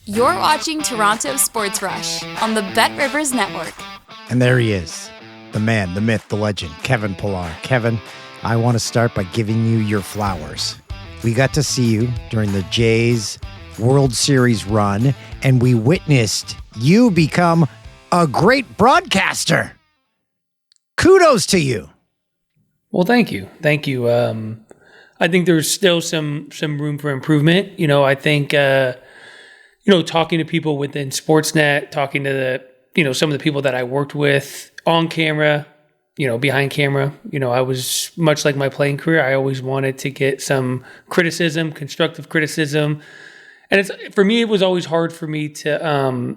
You're watching Toronto Sports Rush on the Bet Rivers Network. And there he is, the man, the myth, the legend, Kevin Pillar. Kevin, I want to start by giving you your flowers. We got to see you during the Jays World Series run, and we witnessed you become a great broadcaster. Kudos to you. Well, thank you. Thank you. I think there's still some room for improvement. I think, talking to people within Sportsnet, talking to some of the people that I worked with on camera, behind camera, I was much like my playing career. I always wanted to get some criticism, constructive criticism. And for me, it was always hard for me to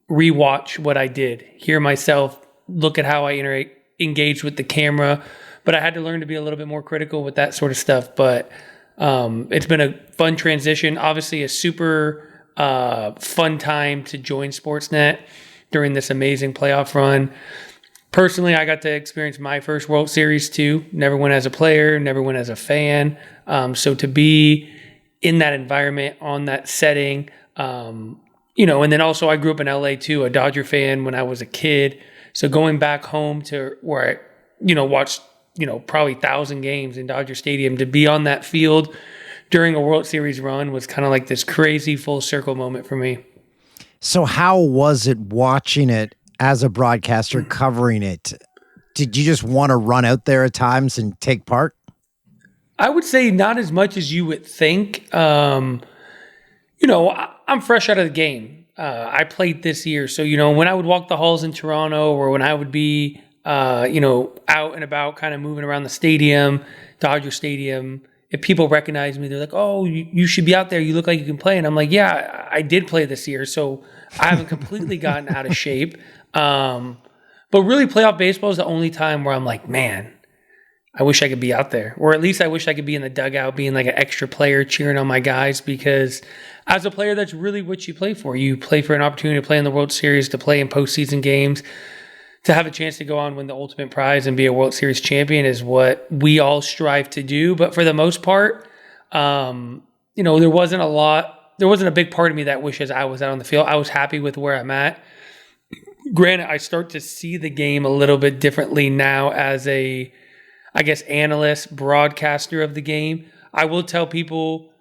rewatch what I did, hear myself, look at how I engaged with the camera. But I had to learn to be a little bit more critical with that sort of stuff. But it's been a fun transition. Obviously, a super fun time to join Sportsnet during this amazing playoff run. Personally, I got to experience my first World Series too. Never went as a player, never went as a fan. So to be in that environment, on that setting, and then also I grew up in LA too, a Dodger fan when I was a kid. So going back home to where I, watched, probably 1,000 games in Dodger Stadium, to be on that field during a World Series run was kind of like this crazy full circle moment for me. So how was it watching it as a broadcaster, covering it? Did you just want to run out there at times and take part? I would say not as much as you would think. I'm fresh out of the game. I played this year. So, when I would walk the halls in Toronto, or when I would be, out and about kind of moving around the stadium, Dodger Stadium, if people recognize me, they're like, oh, you should be out there. You look like you can play. And I'm like, yeah, I did play this year. So I haven't completely gotten out of shape. But really, playoff baseball is the only time where I'm like, man, I wish I could be out there. Or at least I wish I could be in the dugout, being like an extra player, cheering on my guys. Because as a player, that's really what you play for. You play for an opportunity to play in the World Series, to play in postseason games, to have a chance to go on, win the ultimate prize, and be a World Series champion is what we all strive to do. But for the most part, there wasn't a big part of me that wishes I was out on the field. I was happy with where I'm at. Granted, I start to see the game a little bit differently now as a, analyst, broadcaster of the game. I will tell people,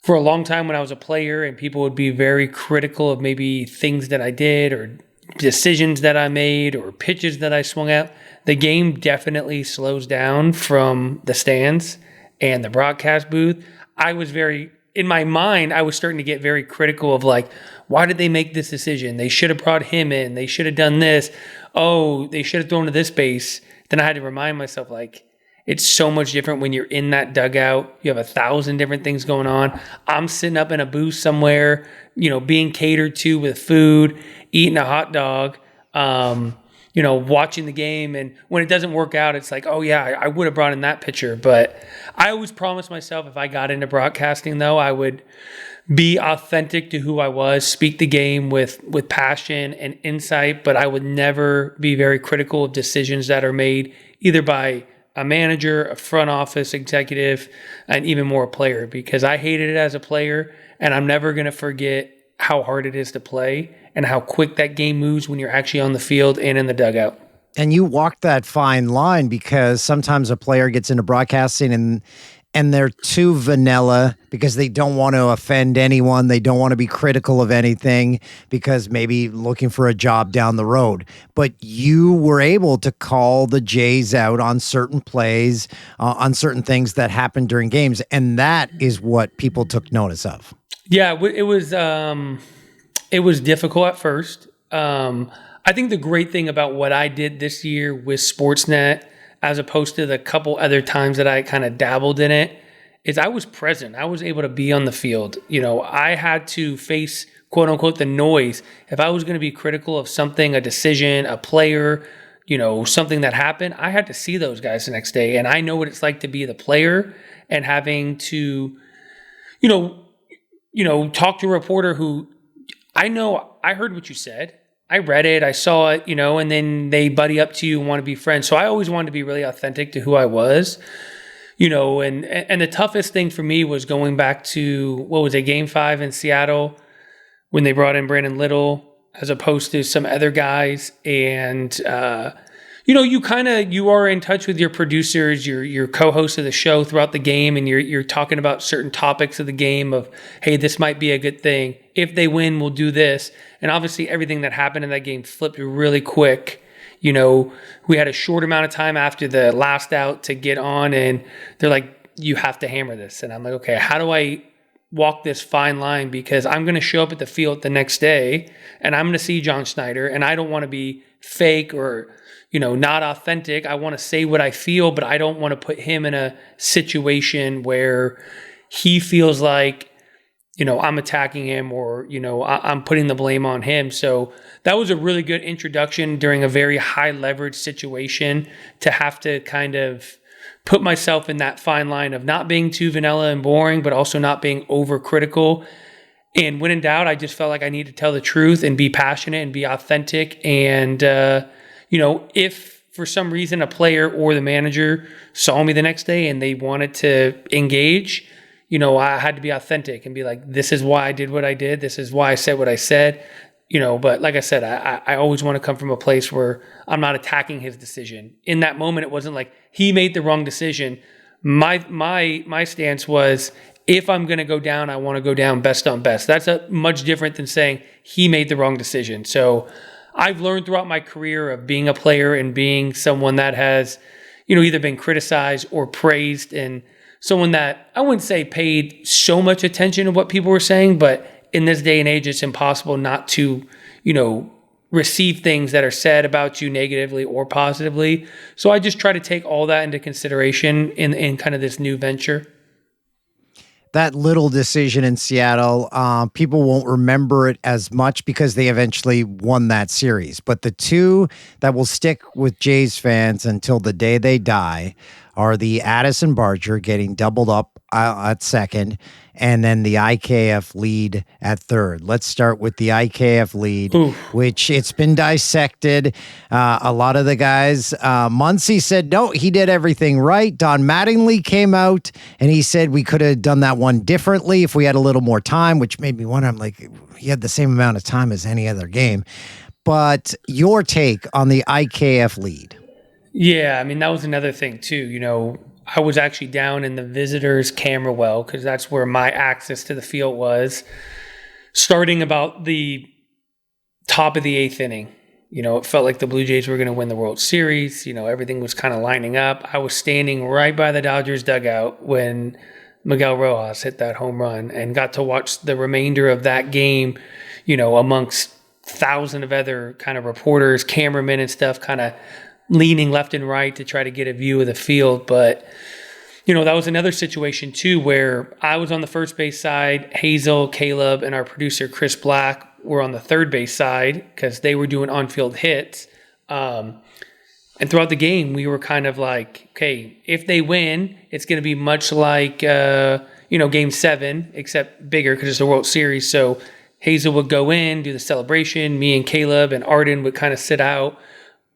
for a long time when I was a player and people would be very critical of maybe things that I did or decisions that I made or pitches that I swung at, the game definitely slows down from the stands and the broadcast booth. In my mind, I was starting to get very critical of like, why did they make this decision? They should have brought him in. They should have done this. Oh, they should have thrown to this base. Then I had to remind myself, like, it's so much different when you're in that dugout. You have 1,000 different things going on. I'm sitting up in a booth somewhere, being catered to with food, eating a hot dog, watching the game. And when it doesn't work out, it's like, oh yeah, I would have brought in that pitcher. But I always promised myself if I got into broadcasting, though, I would be authentic to who I was, speak the game with passion and insight, but I would never be very critical of decisions that are made either by a manager, a front office executive, and even more a player, because I hated it as a player, and I'm never going to forget how hard it is to play and how quick that game moves when you're actually on the field and in the dugout. And you walk that fine line, because sometimes a player gets into broadcasting and they're too vanilla because they don't want to offend anyone. They don't want to be critical of anything because maybe looking for a job down the road. But you were able to call the Jays out on certain plays, on certain things that happened during games. And that is what people took notice of. Yeah, it was difficult at first. I think the great thing about what I did this year with Sportsnet, as opposed to the couple other times that I kind of dabbled in it, is I was present. I was able to be on the field. I had to face, quote unquote, the noise. If I was going to be critical of something, a decision, a player, something that happened, I had to see those guys the next day. And I know what it's like to be the player and having to, talk to a reporter who, I know I heard what you said. I read it, I saw it, and then they buddy up to you and want to be friends. So I always wanted to be really authentic to who I was. And the toughest thing for me was going back to, what was it, Game 5 in Seattle when they brought in Brandon Little as opposed to some other guys. And, you are in touch with your producers, your co-host of the show throughout the game, and you're talking about certain topics of the game of, hey, this might be a good thing. If they win, we'll do this. And obviously everything that happened in that game flipped really quick. We had a short amount of time after the last out to get on, and they're like, you have to hammer this. And I'm like, okay, how do I walk this fine line? Because I'm going to show up at the field the next day and I'm going to see John Schneider, and I don't want to be fake or, not authentic. I want to say what I feel, but I don't want to put him in a situation where he feels like, I'm attacking him or, I'm putting the blame on him. So that was a really good introduction during a very high leverage situation to have to kind of put myself in that fine line of not being too vanilla and boring, but also not being overcritical. And when in doubt, I just felt like I need to tell the truth and be passionate and be authentic. And, if for some reason a player or the manager saw me the next day and they wanted to engage, I had to be authentic and be like, this is why I did what I did. This is why I said what I said. But like I said, I always want to come from a place where I'm not attacking his decision. In that moment, it wasn't like he made the wrong decision. My stance was, if I'm going to go down, I want to go down best on best. That's much different than saying he made the wrong decision. So I've learned throughout my career of being a player and being someone that has, either been criticized or praised, and someone that I wouldn't say paid so much attention to what people were saying, but in this day and age, it's impossible not to, receive things that are said about you negatively or positively. So I just try to take all that into consideration in kind of this new venture. That little decision in Seattle, people won't remember it as much because they eventually won that series. But the two that will stick with Jays fans until the day they die are the Addison Barger getting doubled up at second, and then the IKF lead at third. Let's start with the IKF lead, which it's been dissected. A lot of the guys, Muncy said, no, he did everything right. Don Mattingly came out and he said we could have done that one differently if we had a little more time, which made me wonder, I'm like, he had the same amount of time as any other game. But your take on the IKF lead. Yeah, that was another thing too. I was actually down in the visitors' camera well because that's where my access to the field was, starting about the top of the eighth inning. It felt like the Blue Jays were going to win the World Series. Everything was kind of lining up. I was standing right by the Dodgers dugout when Miguel Rojas hit that home run and got to watch the remainder of that game, amongst thousands of other kind of reporters, cameramen and stuff, kind of leaning left and right to try to get a view of the field. But, that was another situation too, where I was on the first base side, Hazel, Caleb, and our producer, Chris Black, were on the third base side because they were doing on-field hits. And throughout the game, we were kind of like, okay, if they win, it's going to be much like, Game 7, except bigger because it's a World Series. So Hazel would go in, do the celebration. Me and Caleb and Arden would kind of sit out,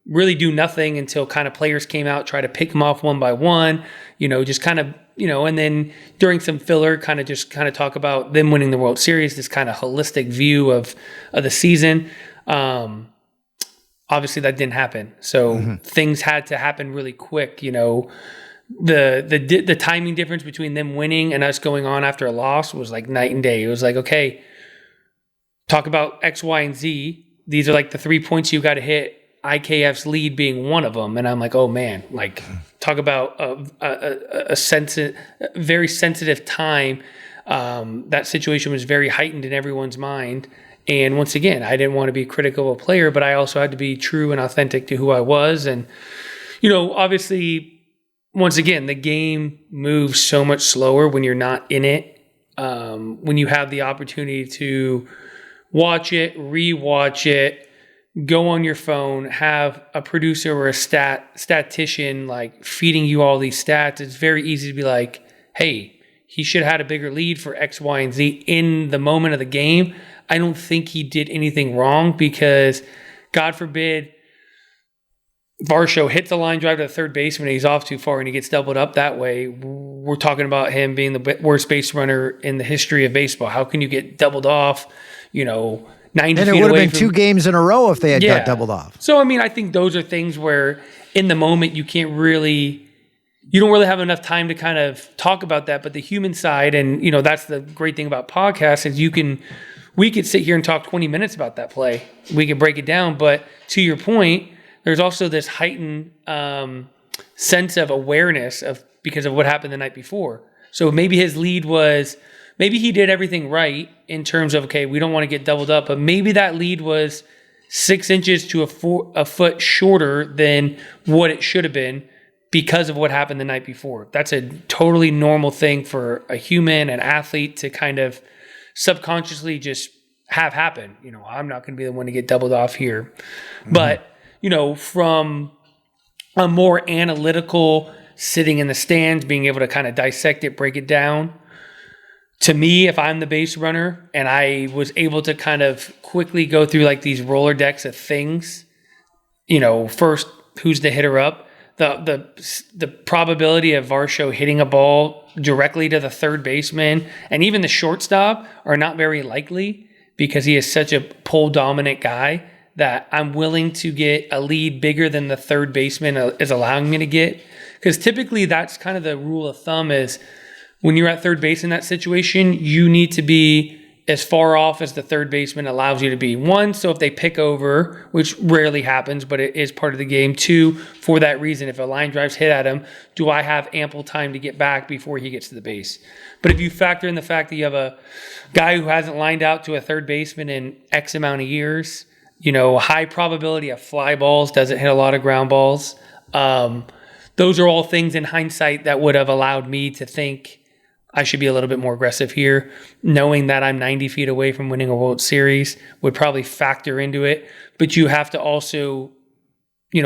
really do nothing until kind of players came out, try to pick them off one by one, just kind of, and then during some filler, kind of talk about them winning the World Series, this kind of holistic view of the season. Obviously that didn't happen. So things had to happen really quick. The timing difference between them winning and us going on after a loss was like night and day. It was like, okay, talk about X, Y, and Z. These are like the 3 points you got to hit, IKF's lead being one of them. And I'm like, oh man, like talk about a very sensitive time. That situation was very heightened in everyone's mind. And once again, I didn't want to be critical of a player, but I also had to be true and authentic to who I was. And, obviously, once again, the game moves so much slower when you're not in it. When you have the opportunity to watch it, rewatch it, go on your phone, have a producer or a statistician like feeding you all these stats, it's very easy to be like, hey, he should have had a bigger lead for X, Y, and Z in the moment of the game. I don't think he did anything wrong because, God forbid, Varsho hits a line drive to the third baseman and he's off too far and he gets doubled up that way. We're talking about him being the worst base runner in the history of baseball. How can you get doubled off, 90 And it feet would have away been from, 2 games in a row if they had got doubled off. So, I mean, I think those are things where in the moment you don't really have enough time to kind of talk about that. But the human side, and, that's the great thing about podcasts is we could sit here and talk 20 minutes about that play. We could break it down. But to your point, there's also this heightened sense of awareness because of what happened the night before. So maybe his lead was, maybe he did everything right in terms of, okay, we don't want to get doubled up, but maybe that lead was 6 inches to a foot shorter than what it should have been because of what happened the night before. That's a totally normal thing for a human, an athlete to kind of subconsciously just have happen. I'm not going to be the one to get doubled off here. Mm-hmm. But, from a more analytical sitting in the stands, being able to kind of dissect it, break it down, to me, if I'm the base runner and I was able to kind of quickly go through like these Rolodex of things, first, who's the hitter up? The probability of Varsho hitting a ball directly to the third baseman and even the shortstop are not very likely because he is such a pull dominant guy that I'm willing to get a lead bigger than the third baseman is allowing me to get. Because typically that's kind of the rule of thumb is when you're at third base in that situation, you need to be as far off as the third baseman allows you to be. One, so if they pick over, which rarely happens, but it is part of the game. Two, for that reason, if a line drive's hit at him, do I have ample time to get back before he gets to the base? But if you factor in the fact that you have a guy who hasn't lined out to a third baseman in X amount of years, high probability of fly balls, doesn't hit a lot of ground balls. Those are all things in hindsight that would have allowed me to think I should be a little bit more aggressive here. Knowing that I'm 90 feet away from winning a World Series would probably factor into it. But you have to also,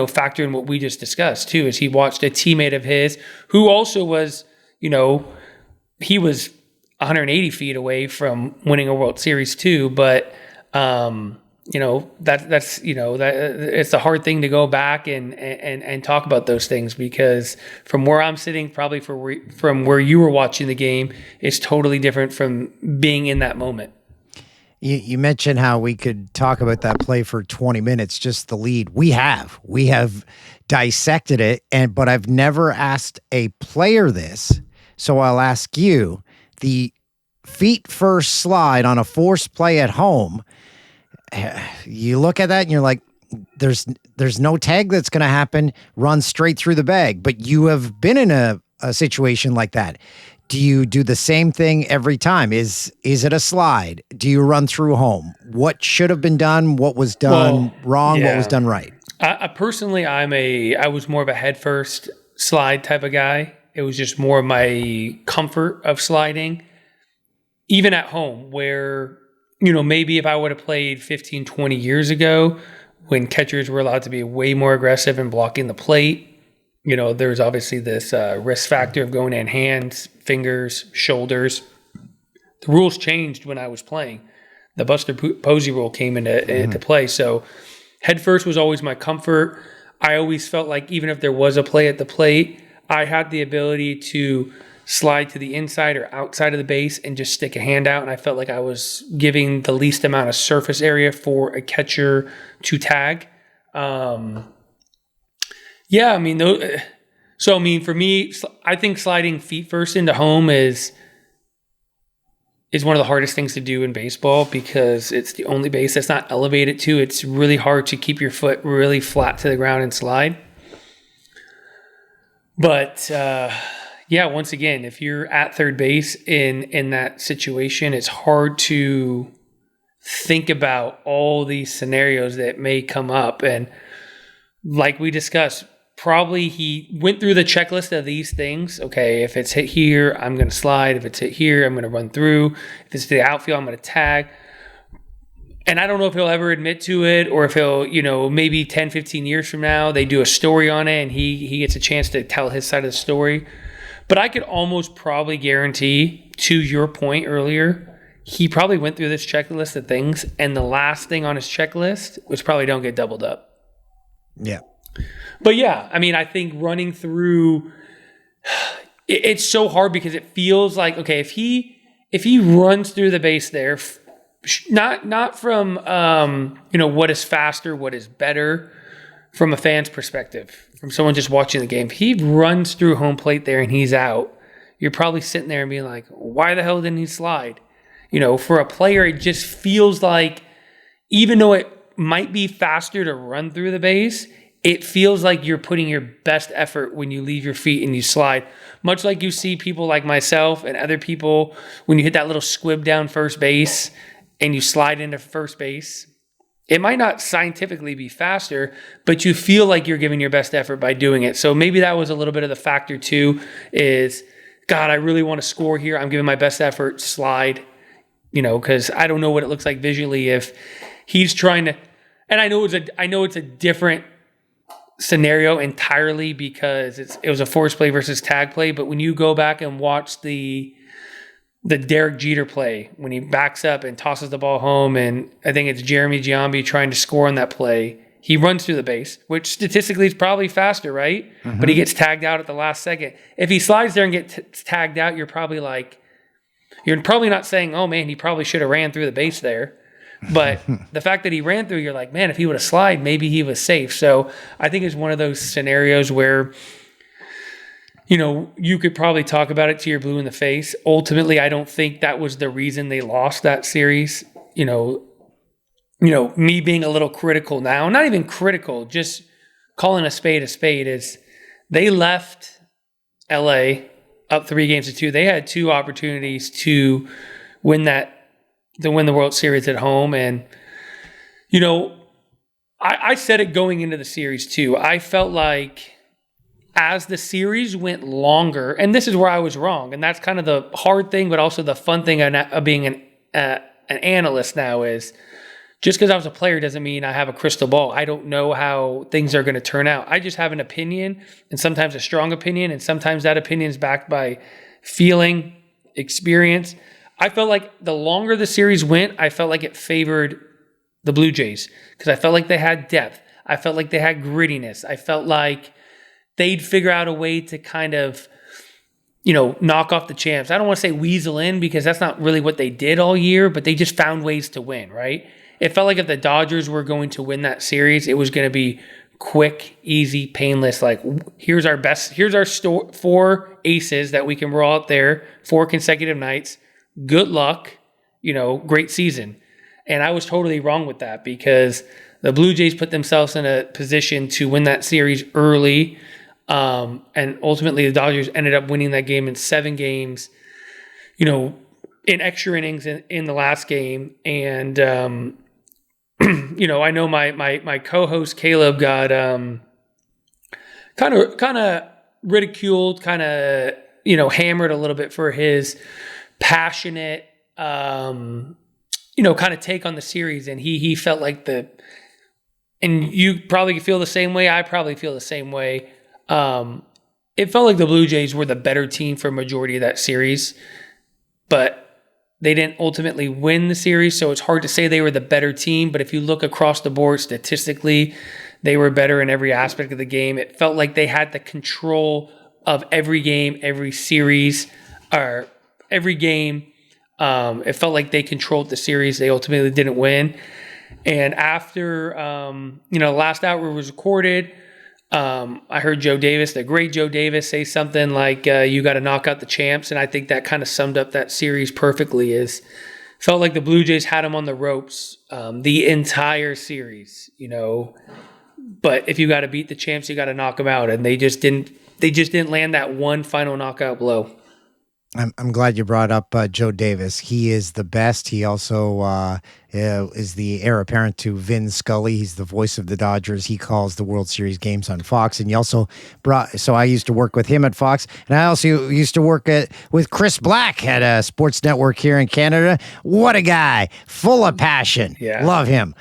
factor in what we just discussed too, is he watched a teammate of his who also was, he was 180 feet away from winning a World Series too. But, that's it's a hard thing to go back and talk about those things because from where I'm sitting, probably from where you were watching the game, is totally different from being in that moment. You mentioned how we could talk about that play for 20 minutes, just the lead. We have dissected it, but I've never asked a player this, so I'll ask you. The feet first slide on a forced play at home, you look at that and you're like, there's no tag that's going to happen, run straight through the bag. But you have been in a situation like that. Do you do the same thing every time? Is it a slide? Do you run through home? What should have been done? What was done wrong? Yeah. What was done right? I personally, I was more of a head first slide type of guy. It was just more of my comfort of sliding. Even at home where, maybe if I would have played 15, 20 years ago when catchers were allowed to be way more aggressive in blocking the plate, there's obviously this risk factor of going in hands, fingers, shoulders. The rules changed when I was playing. The Buster Posey rule came into play. So head first was always my comfort. I always felt like even if there was a play at the plate, I had the ability to slide to the inside or outside of the base and just stick a hand out. And I felt like I was giving the least amount of surface area for a catcher to tag. For me, I think sliding feet first into home is one of the hardest things to do in baseball because it's the only base that's not elevated to. It's really hard to keep your foot really flat to the ground and slide. But, once again, if you're at third base in that situation, it's hard to think about all these scenarios that may come up. And like we discussed, probably he went through the checklist of these things. Okay, if it's hit here, I'm going to slide. If it's hit here, I'm going to run through. If it's to the outfield, I'm going to tag. And I don't know if he'll ever admit to it or if he'll, maybe 10, 15 years from now, they do a story on it and he gets a chance to tell his side of the story. But I could almost probably guarantee, to your point earlier, he probably went through this checklist of things, and the last thing on his checklist was probably don't get doubled up. Yeah. But I think running through, it's so hard because it feels like, okay, if he runs through the base there, Not from what is faster, what is better from a fan's perspective, from someone just watching the game. If he runs through home plate there and he's out, you're probably sitting there and being like, why the hell didn't he slide? For a player, it just feels like, even though it might be faster to run through the base, it feels like you're putting your best effort when you leave your feet and you slide. Much like you see people like myself and other people, when you hit that little squib down first base and you slide into first base, it might not scientifically be faster, but you feel like you're giving your best effort by doing it. So maybe that was a little bit of the factor too, is, God, I really want to score here. I'm giving my best effort, slide, because I don't know what it looks like visually if he's trying to, and I know it's a different scenario entirely because it was a force play versus tag play. But when you go back and watch the Derek Jeter play, when he backs up and tosses the ball home, and I think it's Jeremy Giambi trying to score on that play, he runs through the base, which statistically is probably faster, right? Mm-hmm. But he gets tagged out at the last second. If he slides there and gets tagged out, you're probably not saying, oh man, he probably should have ran through the base there. But the fact that he ran through, you're like, man, if he would have slid, maybe he was safe. So I think it's one of those scenarios where, you could probably talk about it till you're blue in the face. Ultimately, I don't think that was the reason they lost that series. Me being a little critical now, not even critical, just calling a spade is they left LA up 3-2. They had 2 opportunities to win the World Series at home. And, I said it going into the series too. I felt like as the series went longer, and this is where I was wrong, and that's kind of the hard thing, but also the fun thing of being an analyst now is, just because I was a player doesn't mean I have a crystal ball. I don't know how things are going to turn out. I just have an opinion, and sometimes a strong opinion, and sometimes that opinion is backed by feeling, experience. I felt like the longer the series went, I felt like it favored the Blue Jays because I felt like they had depth. I felt like they had grittiness. I felt like they'd figure out a way to kind of, knock off the champs. I don't want to say weasel in because that's not really what they did all year, but they just found ways to win, right? It felt like if the Dodgers were going to win that series, it was going to be quick, easy, painless. Like, here's our 4 aces that we can roll out there 4 consecutive nights. Good luck, great season. And I was totally wrong with that because the Blue Jays put themselves in a position to win that series early. And ultimately the Dodgers ended up winning that game in 7 games, in extra innings in the last game. And, I know my co-host Caleb got kind of ridiculed, kind of, hammered a little bit for his passionate, kind of take on the series. And he felt like and you probably feel the same way. I probably feel the same way. It felt like the Blue Jays were the better team for a majority of that series, but they didn't ultimately win the series, so it's hard to say they were the better team. But if you look across the board statistically, they were better in every aspect of the game. It felt like they had the control of every game, every series, or every game. It felt like they controlled the series. They ultimately didn't win. And after, last hour was recorded, I heard Joe Davis, the great Joe Davis, say something like, you got to knock out the champs. And I think that kind of summed up that series perfectly. Felt like the Blue Jays had them on the ropes the entire series, But if you got to beat the champs, you got to knock them out. And they just didn't land that one final knockout blow. I'm glad you brought up Joe Davis. He is the best. He also is the heir apparent to Vin Scully. He's the voice of the Dodgers. He calls the World Series games on Fox. And he also so I used to work with him at Fox. And I also used to work with Chris Black at a sports network here in Canada. What a guy. Full of passion. Yeah. Love him.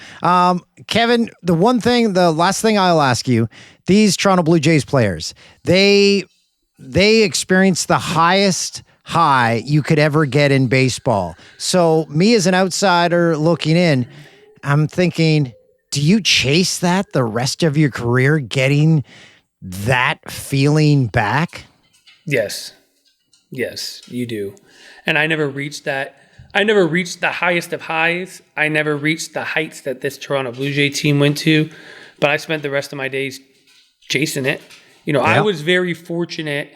Kevin, the last thing I'll ask you, these Toronto Blue Jays players, they experience the highest high you could ever get in baseball. So me as an outsider looking in, I'm thinking, do you chase that the rest of your career, getting that feeling back? Yes, you do. And I never reached that. I never reached the highest of highs. I never reached the heights that this Toronto Blue Jay team went to, but I spent the rest of my days chasing it. I was very fortunate.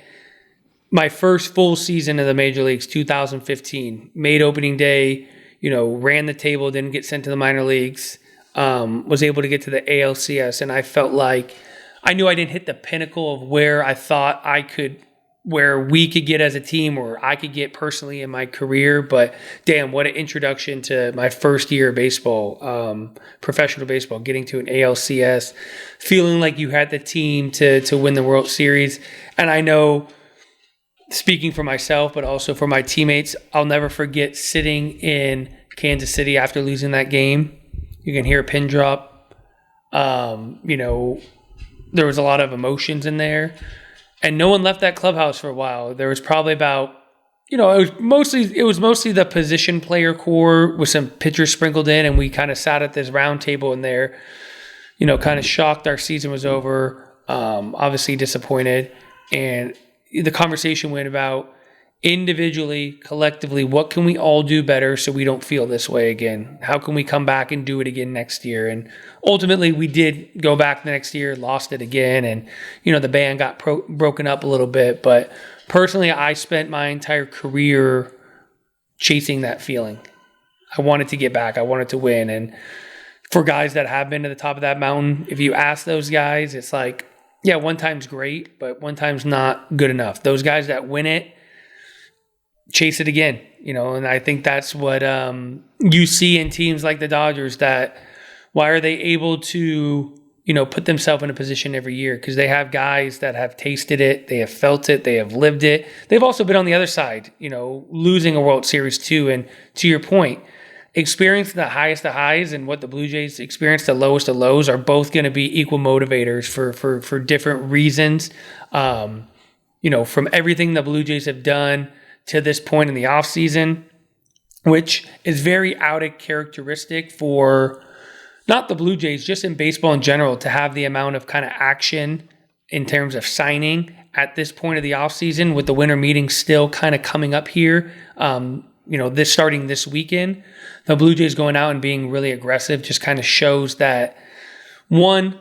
My first full season of the major leagues, 2015, made opening day, ran the table, didn't get sent to the minor leagues, was able to get to the ALCS. And I felt like I knew I didn't hit the pinnacle of where I thought where we could get as a team, or I could get personally in my career. But damn, what an introduction to my first year of baseball, professional baseball, getting to an ALCS, feeling like you had the team to win the World Series. And I know, speaking for myself, but also for my teammates, I'll never forget sitting in Kansas City after losing that game. You can hear a pin drop. There was a lot of emotions in there. And no one left that clubhouse for a while. There was probably about, it was mostly the position player core with some pitchers sprinkled in, and we kind of sat at this round table in there, kind of shocked our season was over, obviously disappointed. And the conversation went about individually, collectively, what can we all do better so we don't feel this way again? How can we come back and do it again next year? And ultimately, we did go back the next year, lost it again, and the band got broken up a little bit. But personally, I spent my entire career chasing that feeling. I wanted to get back. I wanted to win. And for guys that have been to the top of that mountain, if you ask those guys, it's like, yeah, one time's great, but one time's not good enough. Those guys that win it, chase it again, and I think that's what you see in teams like the Dodgers. That why are they able to, put themselves in a position every year? Because they have guys that have tasted it, they have felt it, they have lived it. They've also been on the other side, losing a World Series too. And to your point, experiencing the highest of highs and what the Blue Jays experienced the lowest of lows are both going to be equal motivators for different reasons. From everything the Blue Jays have done to this point in the offseason, which is very out of characteristic for not the Blue Jays, just in baseball in general, to have the amount of kind of action in terms of signing at this point of the offseason, with the winter meeting still kind of coming up here, this starting this weekend. The Blue Jays going out and being really aggressive just kind of shows that, one,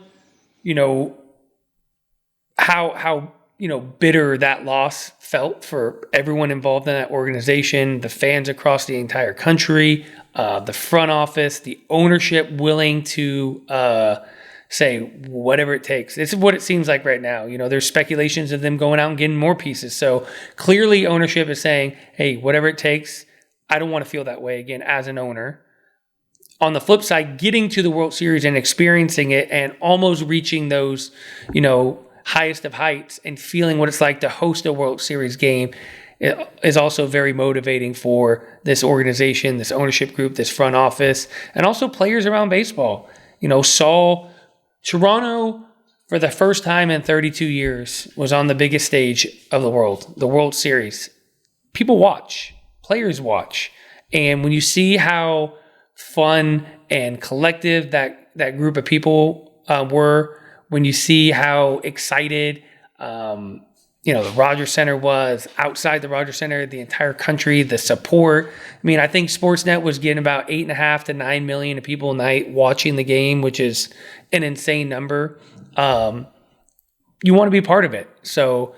how bitter that loss felt for everyone involved in that organization, the fans across the entire country, the front office, the ownership willing to say whatever it takes. This is what it seems like right now. There's speculations of them going out and getting more pieces. So clearly ownership is saying, hey, whatever it takes, I don't want to feel that way again as an owner. On the flip side, getting to the World Series and experiencing it and almost reaching those, highest of heights and feeling what it's like to host a World Series game is also very motivating for this organization, this ownership group, this front office, and also players around baseball. Saw Toronto for the first time in 32 years was on the biggest stage of the World Series. People watch, players watch. And when you see how fun and collective that group of people were, when you see how excited, the Rogers Center was, outside the Rogers Center, the entire country, the support. I think Sportsnet was getting about 8.5 to 9 million people a night watching the game, which is an insane number. You want to be part of it. So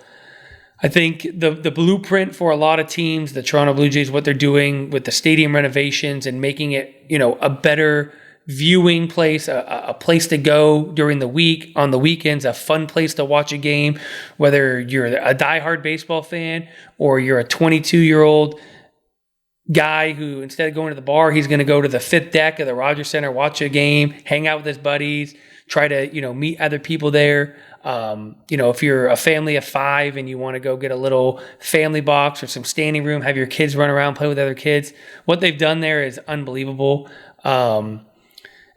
I think the blueprint for a lot of teams, the Toronto Blue Jays, what they're doing with the stadium renovations and making it, a better viewing place, a place to go during the week, on the weekends, a fun place to watch a game, whether you're a diehard baseball fan or you're a 22-year-old guy who, instead of going to the bar, he's going to go to the fifth deck of the Rogers Center, watch a game, hang out with his buddies, try to, meet other people there. If you're a family of 5 and you want to go get a little family box or some standing room, have your kids run around, play with other kids. What they've done there is unbelievable.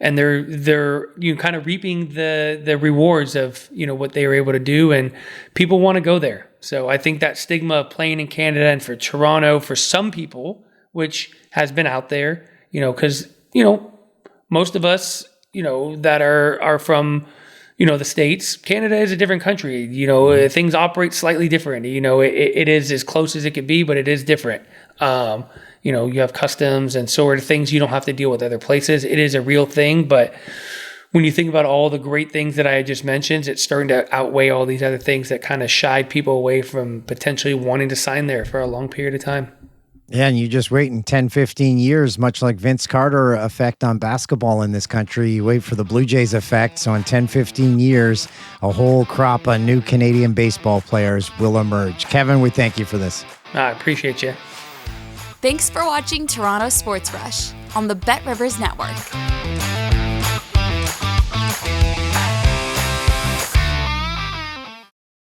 And they're kind of reaping the rewards of, what they were able to do, and people want to go there. So I think that stigma of playing in Canada, and for Toronto, for some people, which has been out there, because, most of us, that are from, the States, Canada is a different country. Things operate slightly different. It is as close as it could be, but it is different. you have customs and sort of things you don't have to deal with other places. It is a real thing, but when you think about all the great things that I just mentioned, it's starting to outweigh all these other things that kind of shied people away from potentially wanting to sign there for a long period of time. Yeah, and you just wait in 10, 15 years, much like Vince Carter effect on basketball in this country. You wait for the Blue Jays effect. So in 10, 15 years, a whole crop of new Canadian baseball players will emerge. Kevin, we thank you for this. I appreciate you. Thanks for watching Toronto Sports Rush on the Bet Rivers Network.